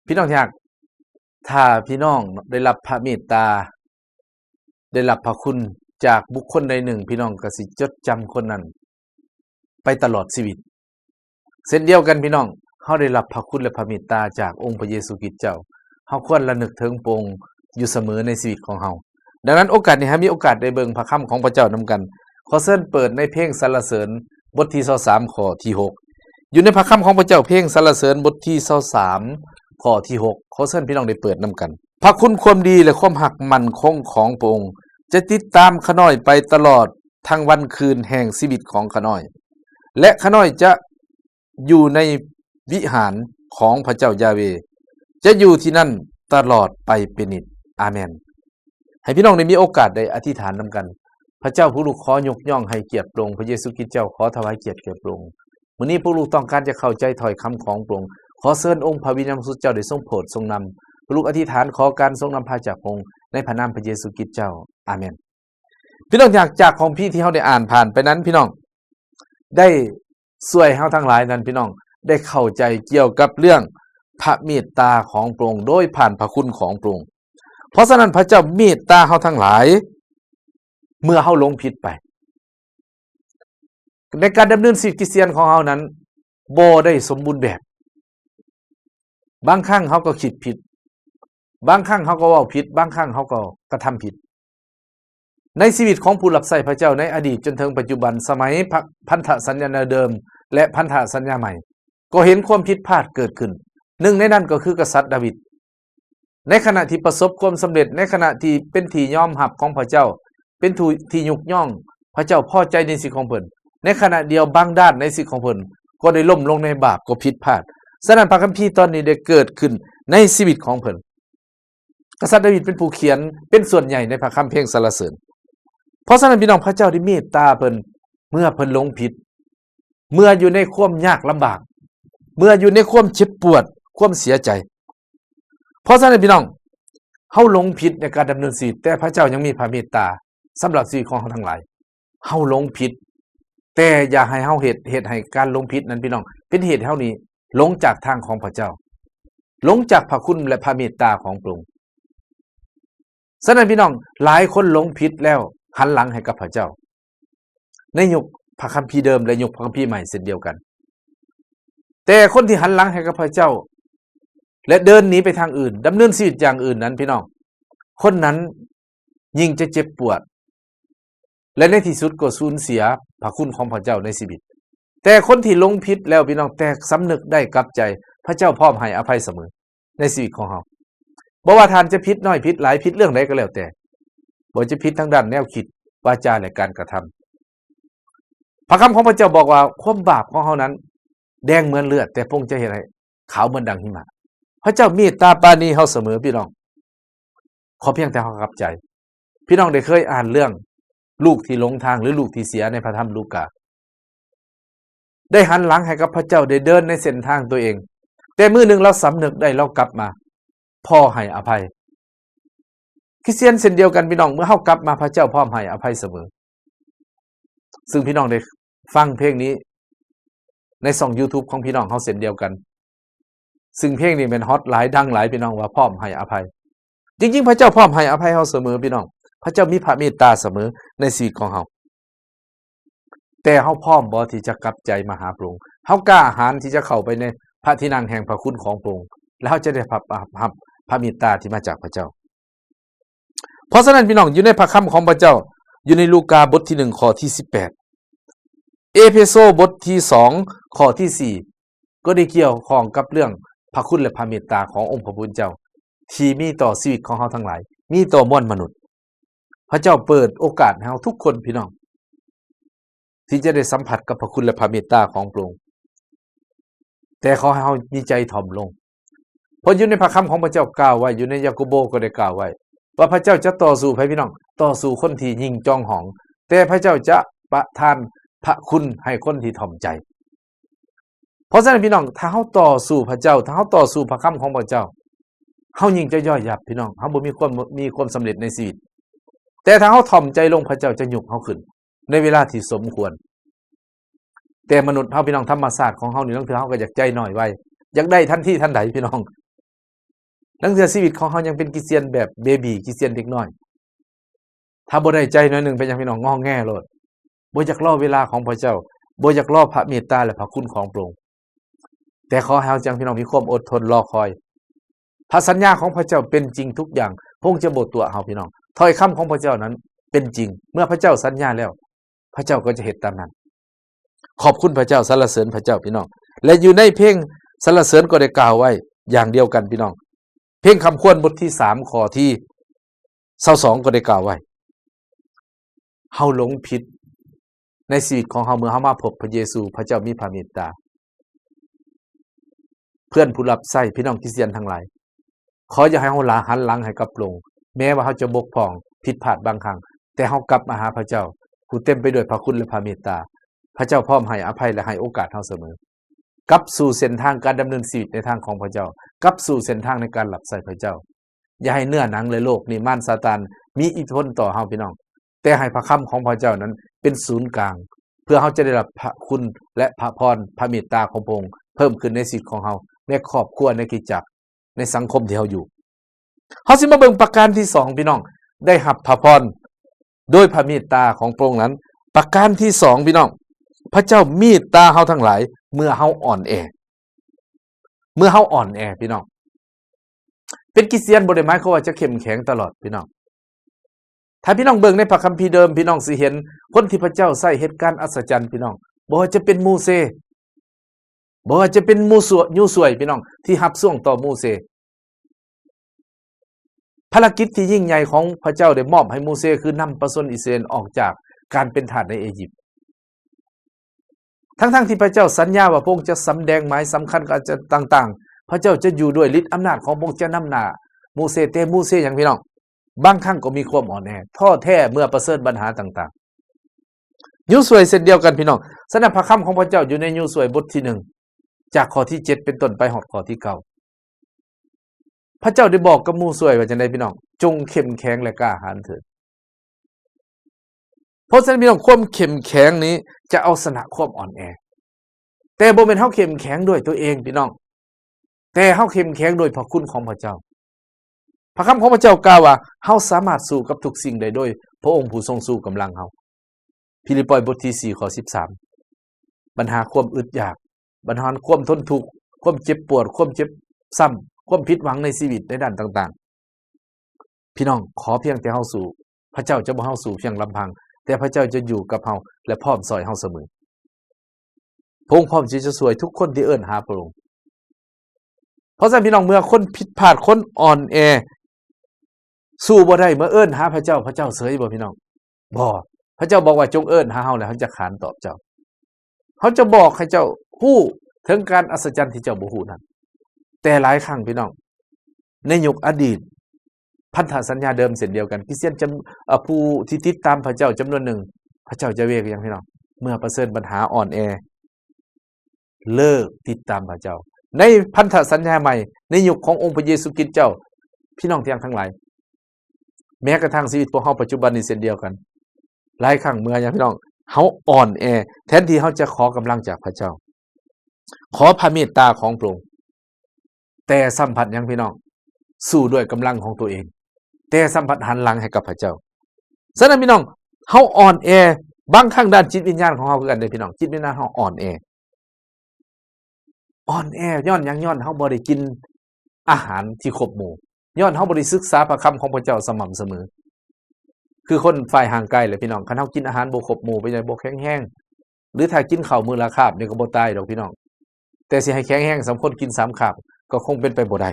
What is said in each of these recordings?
พี่น้องที่รักถ้าพี่น้องได้รับพระเมตตาได้รับพระคุณจากบุคคลใดหนึ่งพี่น้องก็สิจดจำคนนั้นไปตลอดชีวิตเช่นเดียวกันพี่น้องเฮาได้รับพระคุณและพระเมตตาจากองค์พระเยซูคริสต์เจ้าเฮาควรระลึกถึงพระองค์อยู่เสมอในชีวิตของเฮาดังนั้นโอกาสนี้มีโอกาสได้เบิ่งพระคำของพระเจ้านำกันขอเชิญเปิดในเพลงสรรเสริญบทที่23ข้อที่6อยู่ในพระคำของพระเจ้าเพลงสรรเสริญบทที่23ข้อที่6ขอเชิญพี่น้องได้เปิดนำกันพระคุณความดีและความหักมั่นคงของพระองค์จะติดตามข้าน้อยไปตลอดทั้งวันคืนแห่งชีวิตของข้าน้อยและข้าน้อยจะอยู่ในวิหารของพระเจ้ายาเวห์จะอยู่ที่นั่นตลอดไปเป็นนิจอาเมนให้พี่น้องได้มีโอกาสได้อธิษฐานนำกันพระเจ้าผู้ลูกขอยกย่องให้เกียรติพระองค์พระเยซูคริสต์เจ้าขอถวายเกียรติแก่พระองค์มื้อนี้ผู้ลูกต้องการจะเข้าใจถ้อยคำของพระองค์ขอเชิญองค์พระวิญญาณบริสุทธิ์เจ้าได้ทรงโปรดทรงนำผู้ลูกอธิษฐานขอการทรงนำพาจากพระองค์ในพระนามพระเยซูคริสต์เจ้าอาเมนพี่น้องจากของพี่ที่เฮาได้อ่านผ่านไปนั้นพี่น้องได้ช่วยเฮาทั้งหลายนั้นพี่น้องได้เข้าใจเกี่ยวกับเรื่องพระเมตตาของพระองค์โดยผ่านพระคุณของพระองค์เพราะฉะนั้นพระเจ้าเมตตาเฮาทั้งหลายเมื่อเฮาหลงผิดไปในการดำเนินชีวิตคริสเตียนของเฮานั้นบ่ได้สมบูรณ์แบบบางครั้งเฮาก็คิดผิดบางครั้งเฮาก็เว้าผิดบางครั้งเฮาก็กระทำผิดในชีวิตของผู้รับใช้พระเจ้าในอดีตจนถึงปัจจุบันสมัยพันธสัญญาเดิมและพันธสัญญาใหม่ก็เห็นความผิดพลาดเกิดขึ้นหนึ่งในนั้นก็คือกษัตริย์ดาวิดในขณะที่ประสบความสำเร็จในขณะที่เป็นที่ยอมรับของพระเจ้าเป็นที่ยกย่องพระเจ้าพอใจในสิ่งของเพิ่นในขณะเดียวบางด้านในสิ่งของเพิ่นก็ได้ล่มลงในบาปก็ผิดพลาดฉะนั้นพระคัมภีร์ตอนนี้ได้เกิดขึ้นในชีวิตของเพิ่นกษัตริย์ดาวิดเป็นผู้เขียนเป็นส่วนใหญ่ในพระคัมภีร์สรรเสริญเพราะฉะนั้นพี่น้องพระเจ้าได้เมตตาเพิ่นเมื่อเพิ่นหลงผิดเมื่ออยู่ในความยากลำบากเมื่ออยู่ในความเจ็บปวดความเสียใจเพราะฉะนั้นพี่น้องเฮาหลงผิดในการดำเนินชีวิตแต่พระเจ้ายังมีพระเมตตาสำหรับชีวิตของเฮาทั้งหลายเฮาหลงผิดแต่อย่าให้เฮาเหตุให้การหลงผิดนั้นพี่น้องเป็นเหตุให้เฮานี้หลงจากทางของพระเจ้าหลงจากพระคุณและพระเมตตาของพระองค์ฉะนั้นพี่น้องหลายคนหลงผิดแล้วหันหลังให้กับพระเจ้าในยุคพระคัมภีร์เดิมและยุคพระคัมภีร์ใหม่เช่นเดียวกันแต่คนที่หันหลังให้กับพระเจ้าและเดินหนีไปทางอื่นดำเนินชีวิตอย่างอื่นนั้นพี่น้องคนนั้นยิ่งจะเจ็บปวดและในที่สุดก็สูญเสียพระคุณของพระเจ้าในชีวิตแต่คนที่หลงผิดแล้วพี่น้องแต่สำนึกได้กลับใจพระเจ้าพร้อมให้อภัยเสมอในชีวิตของเฮาบ่ว่าท่านจะผิดน้อยผิดหลายผิดเรื่องใดก็แล้วแต่บ่จะผิดทางด้านแนวคิดวาจาและการกระทำพระคำของพระเจ้าบอกว่าความบาปของเฮานั้นแดงเหมือนเลือดแต่พระองค์จะเห็นให้ขาวเหมือนดังหิมะพระเจ้าเมตตาปราณีเฮาเสมอพี่น้องขอเพียงแต่เฮากลับใจพี่น้องได้เคยอ่านเรื่องลูกที่หลงทางหรือลูกที่เสียในพระธรรมลูกาได้หันหลังให้กับพระเจ้าได้เดินในเส้นทางตัวเองแต่มื้อนึงเราสำนึกได้เรากลับมาพ่อให้อภัยคริสเตียนเช่นเดียวกันพี่น้องเมื่อเฮากลับมาพระเจ้าพร้อมให้อภัยเสมอซึ่งพี่น้องได้ฟังเพลงนี้ในช่อง YouTube ของพี่น้องเฮาเช่นเดียวกันซึ่งเพลงนี้เป็นฮอตหลายดังหลายพี่น้องว่าพร้อมให้อภัยจริงๆพระเจ้าพร้อมให้อภัยเฮาเสมอพี่น้องพระเจ้ามีพระเมตตาเสมอในชีวิตของเฮาแต่เฮาพร้อมบ่ที่จะกลับใจมาหาพระองค์เฮากล้าหาญที่จะเข้าไปในพระที่นั่งแห่งพระคุณของพระองค์แล้วเฮาจะได้รับพระเมตตาที่มาจากพระเจ้าเพราะฉะนั้นพี่น้องอยู่ในพระคำของพระเจ้าอยู่ในลูกาบทที่1ข้อที่18เอเฟโซบทที่2ข้อที่4ก็ได้เกี่ยวข้องกับเรื่องพระคุณและพระเมตตาขององค์พระผู้เป็นเจ้าที่มีต่อชีวิตของเฮาทั้งหลายมีต่อมวลมนุษย์พระเจ้าเปิดโอกาสให้เฮาทุกคนพี่น้องที่จะได้สัมผัสกับพระคุณและพระเมตตาของพระองค์แต่ขอให้เฮามีใจถ่อมลงเพราะอยู่ในพระคำของพระเจ้ากล่าวไว้อยู่ในยากโบก็ได้กล่าวไว้ว่าพระเจ้าจะต่อสู้ให้พี่น้องต่อสู้คนที่ยิ่งจองหองแต่พระเจ้าจะประทานพระคุณให้คนที่ถ่อมใจเพราะฉะนั้นพี่น้องถ้าเฮาต่อสู้พระเจ้าถ้าเฮาต่อสู้พระคำของพระเจ้าเฮายิ่งจะย่อยยับพี่น้องเฮาบ่มีความสำเร็จในชีวิตแต่ถ้าเฮาถ่อมใจลงพระเจ้าจะยกเฮาขึ้นในเวลาที่สมควรแต่มนุษย์เฮาพี่น้องธรรมชาติของเฮานี่บางเทื่อเฮาก็อยากใจน้อยไว้อยากได้ทันทีทันใดพี่น้อง ลังเทื่อชีวิตของเฮายังเป็นคริสเตียนแบบเบบีคริสเตียนเด็กน้อยถ้าบ่ได้ใจหน่อยหนึงเป็นหยังพี่น้องงอแงโลดบ่อยากรอเวลาของพระเจ้าบ่อยากรอพระเมตตาและพระคุณของพระองค์แต่ขอให้เฮาจังพี่น้องมีความอดทนรอคอยพระสัญญาของพระเจ้าเป็นจริงทุกอย่างพระองค์จะบ่ตัวเฮาพี่น้องถ้อยคำของพระเจ้านั้นเป็นจริงเมื่อพระเจ้าสัญญาแล้วพระเจ้าก็จะเฮ็ดตามนั้นขอบคุณพระเจ้าสรรเสริญพระเจ้าพี่น้องและอยู่ในเพลงสรรเสริญก็ได้กล่าวไว้อย่างเดียวกันพี่น้องเพลงคำควรบทที่3ข้อที่22ก็ได้กล่าวไว้เฮาหลงผิดในชีวิตของเฮาเมื่อเฮามาพบพระเยซูพระเจ้ามีพระเมตตาเพื่อนผู้รับใช้พี่น้องคริสเตียนทั้งหลายขออย่าให้เฮาหันหลังให้กับพระองค์แม้ว่าเฮาจะบกพร่องผิดพลาดบางครั้งแต่เฮากลับมาหาพระเจ้าผู้เต็มไปด้วยพระคุณและพระเมตตาพระเจ้าพร้อมให้อภัยและให้โอกาสเฮาเสมอกลับสู่เส้นทางการดำเนินชีวิตในทางของพระเจ้ากลับสู่เส้นทางในการรับใช้พระเจ้าอย่าให้เนื้อหนังและโลกนี่มารซาตานมีอิทธิพลต่อเฮาพี่น้องแต่ให้พระคำของพระเจ้านั้นเป็นศูนย์กลางเพื่อเฮาจะได้รับพระคุณและพระพรพระเมตตาของพระองค์เพิ่มขึ้นในชีวิตของเฮาในครอบครัวในคริสตจักรในสังคมที่เฮาอยู่เฮาสิมาเบิ่งประการที่2พี่น้องได้รับพระพรโดยพระเมตตาของพระองค์นั้นประการที่2พี่น้องพระเจ้าเมตตาเฮาทั้งหลายเมื่อเฮาอ่อนแอพี่น้องเป็นคริสเตียนบ่ได้หมายความว่าจะเข้มแข็งตลอดพี่น้องถ้าพี่น้องเบิ่งในพระคัมภีร์เดิมพี่น้องสิเห็นคนที่พระเจ้าใช้เหตุการณ์อัศจรรย์พี่น้องบ่ว่าจะเป็นโมเสสบ่ว่าจะเป็นยูสวยพี่น้องที่รับส่วงต่อโมเสสภารกิจที่ยิ่งใหญ่ของพระเจ้าได้มอบให้โมเสสคือนำประชาชนอิสราเอลออกจากการเป็นทาสในอียิปต์ทั้งที่พระเจ้าสัญญาว่าพระองค์จะสำแดงหมายสำคัญกับต่างๆพระเจ้าจะอยู่ด้วยฤทธิ์อำนาจของพระองค์จะนำหน้าโมเสสแต่โมเสสอย่างพี่น้องบางครั้งก็มีความอ่อนแอท้อแท้เมื่อประเสริฐปัญหาต่างๆยูสวยเช่นเดียวกันพี่น้องสนับพระคำของพระเจ้าอยู่ในยูสวยบทที่1จากข้อที่7เป็นต้นไปฮอดข้อที่9พระเจ้าได้บอกกับมูสวยว่าจังได๋พี่น้องจงเข้มแข็งและกล้าหาญเถิดเพราะฉะนั้นพี่น้องความเข้มแข็งนี้จะเอาชนะความอ่อนแอแต่บ่แม่นเฮาเข้มแข็งด้วยตัวเองพี่น้องแต่เฮาเข้มแข็งโดยพระคุณของพระเจ้าพระคำของพระเจ้ากล่าวว่าเฮาสามารถสู้กับทุกสิ่งได้โดยพระองค์ผู้ทรงสู้กำลังเฮาฟิลิปปบทที่4ข้อ13ปัญหาความอึดอยากปัญหาความทนทุกข์ความเจ็บปวดความเจ็บซ้ำความผิดหวังในชีวิตในด้านต่างๆพี่น้องขอเพียงแต่เฮาสู้พระเจ้าจะบ่เฮาสู้เพียงลำพังแต่พระเจ้าจะอยู่กับเฮาและพร้อมช่วยเฮาเสมอพระองค์พร้อมที่จะช่วยทุกคนที่เอิ้นหาพระองค์เพราะฉะนั้นพี่น้องเมื่อคนผิดพลาดคนอ่อนแอสู้บ่ได้เมื่อเอิ้นหาพระเจ้าพระเจ้าเสยบ่พี่น้องบ่พระเจ้าบอกว่าจงเอิ้นหาเฮาแล้วเฮาจะขานตอบเจ้าเขาจะบอกให้เจ้าฮู้ถึงการอัศจรรย์ที่เจ้าบ่ฮู้นั้นแต่หลายครั้งพี่น้องในยุคอดีตพันธสัญญาเดิมเช่นเดียวกันคริสเตียนผู้ที่ติดตามพระเจ้าจำนวนหนึ่งพระเจ้าจะเวกอย่างพี่น้องเมื่อประเสริฐปัญหาอ่อนแอเลิกติดตามพระเจ้าในพันธสัญญาใหม่ในยุคขององค์พระเยซูคริสต์เจ้าพี่น้องทั้งหลายแม้กระทั่งชีวิตพวกเฮาปัจจุบันนี้เช่นเดียวกันหลายครั้งเมื่ออย่างพี่น้องเฮาอ่อนแอแทนที่เฮาจะขอกำลังจากพระเจ้าขอพระเมตตาของพระองค์แต่สัมผัสอย่างพี่น้องสู้ด้วยกำลังของตัวเองแต่สัมผัสหันหลังให้กับพระเจ้าฉะนั้นพี่น้องเฮาอ่อนแอบางครั้งด้านจิตวิญญาณของเฮาคือกันเด้พี่น้องจิตวิญญาณเฮาอ่อนแอย้อนหยังย้อนเฮาบ่ได้กินอาหารที่ครบหมู่ย้อนเฮาบ่ได้ศึกษาพระคำของพระเจ้าสม่ำเสมอคือคนฝ่ายห่างไกลแหละพี่น้องคันเฮากินอาหารบ่ครบหมู่ไปได้บ่แข็งแรงหรือถ้ากินข้าวมื้อละคาบนี่ก็บ่ตายดอกพี่น้องแต่สิให้แข็งแรงสำคนกิน3คาบก็คงเป็นไปบ่ได้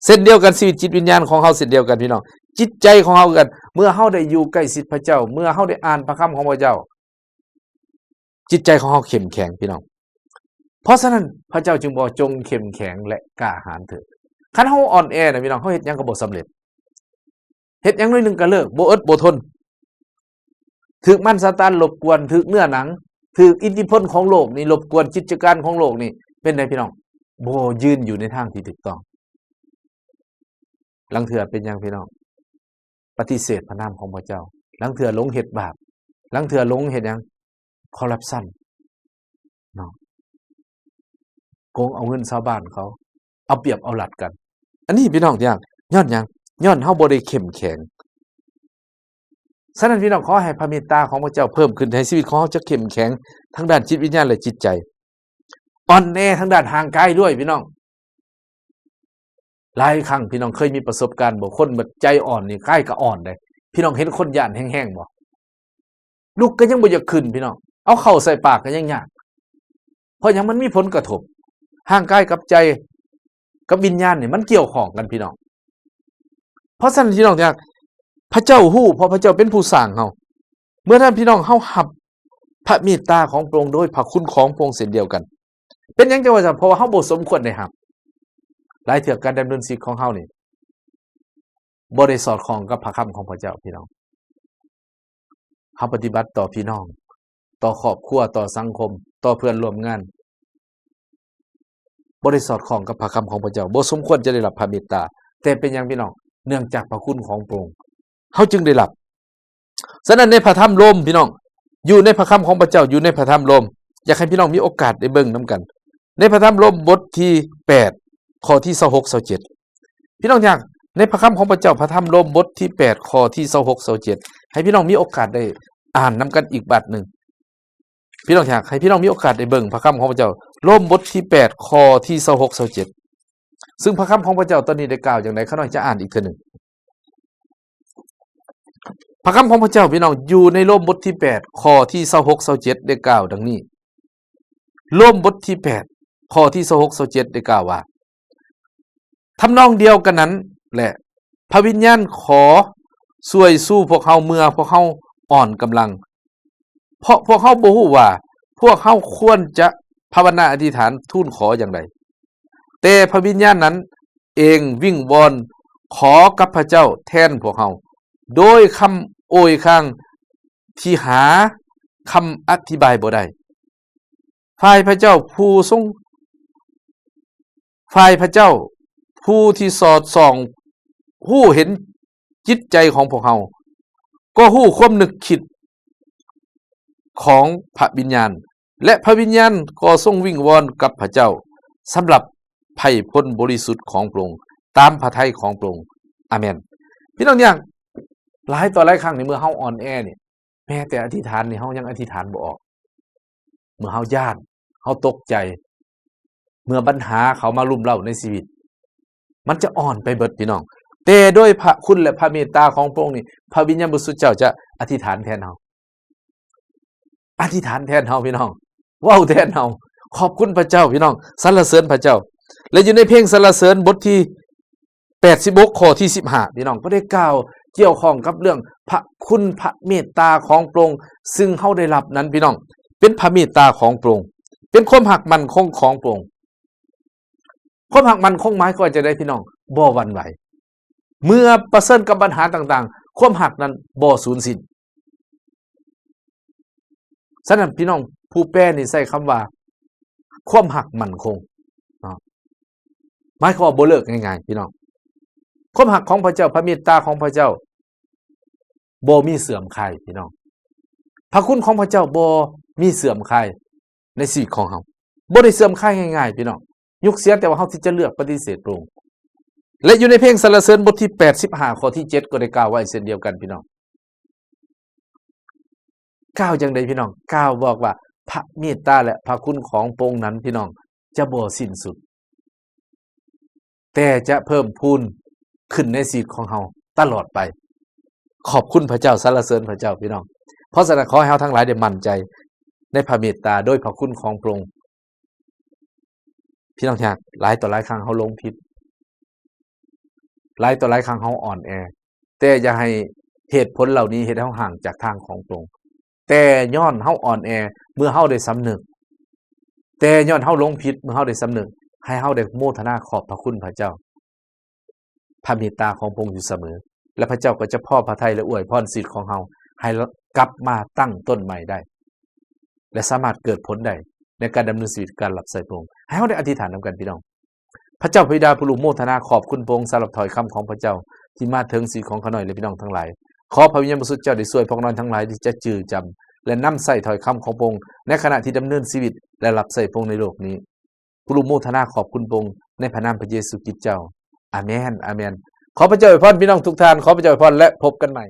เช่นเดียวกันชีวิตจิตวิญญาณของเฮาเช่นเดียวกันพี่น้องจิตใจของเฮากันเมื่อเฮาได้อยู่ใกล้ชิดพระเจ้าเมื่อเฮาได้อ่านพระคำของพระเจ้าจิตใจของเฮาเข้มแข็งพี่น้องเพราะฉะนั้นพระเจ้าจึงบอกจงเข้มแข็งและกล้าหาญเถิดคันเฮาอ่อนแอน่ะพี่น้องเฮาเฮ็ดหยังก็บ่สำเร็จเฮ็ดหยังหน่อยนึงก็เลิกบ่อดบ่ทนถูกมารซาตานรบกวนถูกเนื้อหนังถูกอิทธิพลของโลกนี่รบกวนกิจการของโลกนี่เป็นไดพี่น้องบ่ยืนอยู่ในทางที่ถูกต้องลังเทื่อเป็นหยังพี่น้องปฏิเสธพระนามของพระเจ้าลังเทื่อหลงเฮ็ดบาปลังเทื่อหลงเฮ็ดหยังคอร์รัปชันเนาะโกงเอาเงินชาวบ้านเขาเอาเปรียบเอารัดกัน อันนี้พี่น้องอย่างย้อนหยังย้อนเฮาบ่ได้เข้มแข็งฉะนั้นพี่น้องขอให้พระเมตตาของพระเจ้าเพิ่มขึ้นให้ชีวิตของเฮาจะเข้มแข็งทั้งด้านจิตวิญญาณและจิตใจอ่อนแอทั้งด้านทางกายด้วยพี่น้องหลายครั้งพี่น้องเคยมีประสบการณ์บ่คนแบบใจอ่อนนี่กายก็อ่อนได้พี่น้องเห็นคนย่านแห้งๆบ่ลุกก็ยังบ่อยากขึ้นพี่น้องเอาเข้าใส่ปากก็ยังยากเพราะหยังมันมีผลกระทบร่างกายกับใจกับวิญญาณนี่มันเกี่ยวข้องกันพี่น้องเพราะฉะนั้นพี่น้องอยากพระเจ้าฮู้เพราะพระเจ้าเป็นผู้สร้างเฮาเมื่อท่านพี่น้องเฮารับพระเมตตาของพระองค์โดยพระคุณของพระองค์เช่นเดียวกันเป็นหยังจังว่าเพราะว่าเฮาบ่สมควรได้รับหลายเทื่อการดำเนินชีวิตของเฮานี่บ่ได้สอดคล้องกับพระคำของพระเจ้าพี่น้องเฮาปฏิบัติต่อพี่น้องต่อครอบครัวต่อสังคมต่อเพื่อนร่วมงานบ่ได้สอดคล้องกับพระคำของพระเจ้าบ่สมควรจะได้รับพระเมตตาแต่เป็นหยังพี่น้องเนื่องจากพระคุณของพระองค์เฮาจึงได้รับฉะนั้นในพระธรรมโรมพี่น้องอยู่ในพระคำของพระเจ้าอยู่ในพระธรรมโรมอยากให้พี่น้องมีโอกาสได้เบิ่งนํกันในพระธรรมโรมบทที่8ข้อที่26 27พี่น้องอยากในพระคำของพระเจ้าพระธรรมโรมบทที่8ข้อที่26 27ให้พี่น้องมีโอกาสได้อ่านนํกันอีกบัดนึงพี่น้องอยากให้พี่น้องมีโอกาสได้เบิ่งพระคำของพระเจ้าโรมบทที่8ข้อที่26 27ซึ่งพระคำของพระเจ้าตอนนี้ได้กล่าวอย่างไรข้าน้อยจะอ่านอีกเทื่อนึงพระคำของพระเจ้าพี่น้องอยู่ในโรมบทที่8ข้อที่26 27ได้กล่าวดังนี้โรมบทที่8ข้อที่26 27ได้กล่าวว่าทำนองเดียวกันนั้นแหละพระวิญญาณขอช่วยสู้พวกเฮาเมื่อพวกเฮาอ่อนกำลังเพราะพวกเฮาบ่ฮู้ว่าพวกเฮาควรจะภาวนาอธิษฐานทูลขออย่างไรแต่พระวิญญาณนั้นเองวิ่งวอนขอกับพระเจ้าแทนพวกเฮาโดยคำโอยข้างที่หาคำอธิบายบ่ได้ฝ่ายพระเจ้าผู้ที่สอดส่องฮู้เห็นจิตใจของพวกเฮาก็ฮู้ความนึกคิดของพระวิญญาณและพระวิญญาณก็ทรงวิงวอนกับพระเจ้าสำหรับไผ่พ้นบริสุทธิ์ของพระองค์ตามพระทัยของพระองค์อาเมนพี่น้องอย่างหลายต่อหลายครั้งในเมื่อเฮาอ่อนแอนี่แม้แต่อธิษฐานนี่เฮายังอธิษฐานบ่ออกเมื่อเฮาย้านเฮาตกใจเมื่อปัญหาเขามารุมเร้าในชีวิตมันจะอ่อนไปเบิดพี่น้องแต่ด้วยพระคุณและพระเมตตาของพระองค์นี่พระวิญญาณบริสุทธิ์เจ้าจะอธิษฐานแทนเฮาอธิษฐานแทนเฮาพี่น้องเว้าแทนเฮาขอบคุณพระเจ้าพี่น้องสรรเสริญพระเจ้าและอยู่ในเพลงสรรเสริญบทที่86ข้อที่15พี่น้องก็ได้กล่าวเกี่ยวข้องกับเรื่องพระคุณพระเมตตาของพระองค์ซึ่งเฮาได้รับนั้นพี่น้องเป็นพระเมตตาของพระองค์เป็นความหักมั่นคงของพระองค์ความหักมั่นคงหมายก็จะได้พี่น้องบ่หวั่นไหวเมื่อประเสริญกับปัญหาต่างๆความหักนั้นบ่สูญสิ้นฉะนั้นพี่น้องผู้แปลนี่ใช้คำว่าความหักมั่นคงหมายความว่าบ่เลิกง่ายๆพี่น้องความหักของพระเจ้าพระเมตตาของพระเจ้าบ่มีเสื่อมคลายพี่น้องพระคุณของพระเจ้าบ่มีเสื่อมคลายในชีวิตของเฮาบ่ได้เสื่อมคลายง่ายๆพี่น้องยุคเสียแต่ว่าเฮาที่จะเลือกปฏิเสธพระองค์และอยู่ในเพลงสรรเสริญบทที่85ข้อที่7ก็ได้กล่าวไว้เช่นเดียวกันพี่น้องกล่าวจังได๋พี่น้องกล่าวบอกว่าพระเมตตาและพระคุณของพระองค์นั้นพี่น้องจะบ่สิ้นสุดแต่จะเพิ่มพูนขึ้นในชีวิตของเฮาตลอดไปขอบคุณพระเจ้าสรรเสริญพระเจ้าพี่น้องเพราะฉะนั้นขอให้เฮาทั้งหลายได้มั่นใจในพระเมตตาโดยพระคุณของพระองค์พี่น้องอยากหลายต่อหลายครั้งเฮาหลงผิดหลายต่อหลายครั้งเฮาอ่อนแอแต่อย่าให้เหตุผลเหล่านี้เฮ็ดให้เฮาห่างจากทางของพระองค์แต่ย้อนเฮาอ่อนแอเมื่อเฮาได้สำนึกแต่ย้อนเฮาหลงผิดเมื่อเฮาได้สำนึกให้เฮาได้โมทนาขอบพระคุณพระเจ้าพระเมตตาของพระองค์อยู่เสมอและพระเจ้าก็จะพอพระทัยและอวยพรชีวิตของเฮาให้กลับมาตั้งต้นใหม่ได้และสามารถเกิดผลได้ในการดำเนินชีวิตการรับใช้พระองค์ให้เฮาได้อธิษฐานนำกันพี่น้องพระเจ้าบิดาผู้รู้โมทนาขอบคุณพระองค์สำหรับถ้อยคำของพระเจ้าที่มาถึงชีวิตของข้าน้อยและพี่น้องทั้งหลายขอพระวิญญาณบริสุทธิ์เจ้าได้ช่วยพวกเราทั้งหลายที่จะจื้อจำและนำใส่ถ้อยคำของพระองค์ในขณะที่ดำเนินชีวิตและรับใช้พระองค์ในโลกนี้ผู้รู้โมทนาขอบคุณพระองค์ในพระนามพระเยซูคริสต์เจ้า อาเมนอาเมนขอพระเจ้าอวยพรพี่น้องทุกท่านขอพระเจ้าอวยพรและพบกันใหม่